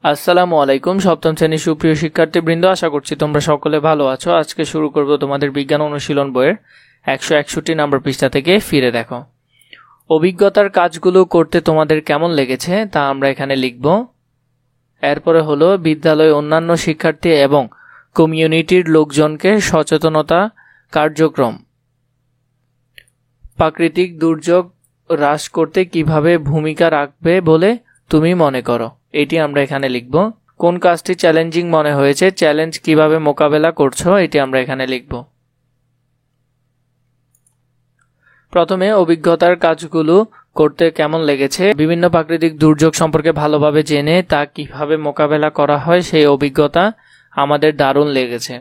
আসসালামু আলাইকুম সপ্তম শ্রেণীর সুপ্রিয় শিক্ষার্থীবৃন্দ, আশা করছি তোমরা সকলে ভালো আছো। আজকে শুরু করব তোমাদের বিজ্ঞান অনুশীলন বইয়ের 161 নম্বর পৃষ্ঠা থেকে। ফিরে দেখো। অভিজ্ঞতার কাজগুলো করতে তোমাদের কেমন লেগেছে তা আমরা এখানে লিখব। এরপরে হলো বিদ্যালয়ে অন্যান্য শিক্ষার্থী এবং কমিউনিটির লোকজনকে সচেতনতা কার্যক্রম। প্রাকৃতিক দুর্যোগ হ্রাস করতে কিভাবে ভূমিকা রাখবে বলে তুমি মনে করো, এটি আমরা এখানে লিখব। কোন কাজটি চ্যালেঞ্জিং মনে হয়েছে, চ্যালেঞ্জ কিভাবে মোকাবেলা করছো, এটি আমরা এখানে লিখব। প্রথমে অভিজ্ঞতার কাজগুলো করতে কেমন লেগেছে, বিভিন্ন প্রাকৃতিক দুর্যোগ সম্পর্কে ভালোভাবে জেনে তা কিভাবে মোকাবেলা করা হয় সেই অভিজ্ঞতা আমাদের দারুণ লেগেছে।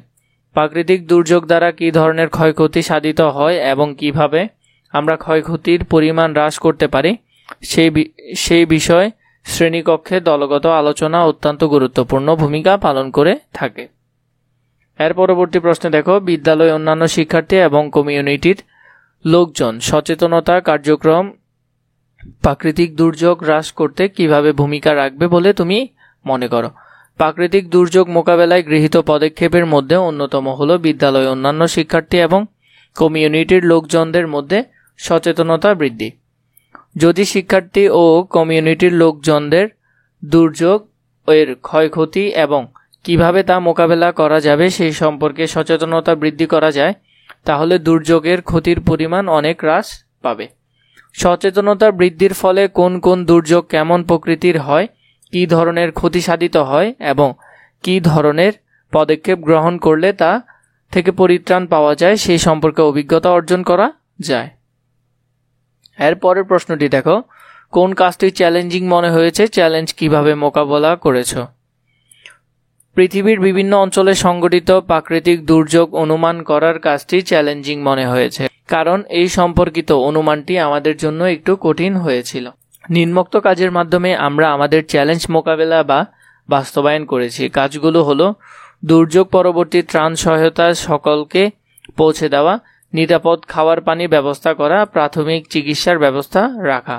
প্রাকৃতিক দুর্যোগ দ্বারা কী ধরনের ক্ষয়ক্ষতি সাধিত হয় এবং কিভাবে আমরা ক্ষয়ক্ষতির পরিমাণ হ্রাস করতে পারি সেই বিষয়ে শ্রেণীকক্ষে দলগত আলোচনা অত্যন্ত গুরুত্বপূর্ণ ভূমিকা পালন করে থাকে। এর পরবর্তী প্রশ্নে দেখো, বিদ্যালয়ে অন্যান্য শিক্ষার্থী এবং কমিউনিটির লোকজন সচেতনতা কার্যক্রম প্রাকৃতিক দুর্যোগ হ্রাস করতে কিভাবে ভূমিকা রাখবে বলে তুমি মনে করো। প্রাকৃতিক দুর্যোগ মোকাবেলায় গৃহীত পদক্ষেপের মধ্যে অন্যতম হলো বিদ্যালয়ে অন্যান্য শিক্ষার্থী এবং কমিউনিটির লোকজনদের মধ্যে সচেতনতা বৃদ্ধি। যদি শিক্ষার্থী ও কমিউনিটির লোকজনদের দুর্যোগ এর ক্ষয়ক্ষতি এবং কিভাবে তা মোকাবেলা করা যাবে সেই সম্পর্কে সচেতনতা বৃদ্ধি করা যায়, তাহলে দুর্যোগের ক্ষতির পরিমাণ অনেক হ্রাস পাবে। সচেতনতা বৃদ্ধির ফলে কোন কোন দুর্যোগ কেমন প্রকৃতির হয়, কী ধরনের ক্ষতি সাধিত হয় এবং কী ধরনের পদক্ষেপ গ্রহণ করলে তা থেকে পরিত্রাণ পাওয়া যায় সেই সম্পর্কে অভিজ্ঞতা অর্জন করা যায়। এর পরের প্রশ্নটি দেখো, কোন কাজটি চ্যালেঞ্জিং মনে হয়েছে, চ্যালেঞ্জ কিভাবে মোকাবেলা করেছো। পৃথিবীর বিভিন্ন অঞ্চলে সংঘটিত প্রাকৃতিক দুর্যোগ অনুমান করার কাজটি চ্যালেঞ্জিং মনে হয়েছে, কারণ এই সম্পর্কিত অনুমানটি আমাদের জন্য একটু কঠিন হয়েছিল। নিম্নোক্ত কাজের মাধ্যমে আমরা আমাদের চ্যালেঞ্জ মোকাবেলা বা বাস্তবায়ন করেছি। কাজগুলো হলো দুর্যোগ পরবর্তী ত্রাণ সহায়তা সকলকে পৌঁছে দেওয়া, নিরাপদ খাবার পানি ব্যবস্থা করা, প্রাথমিক চিকিৎসার ব্যবস্থা রাখা।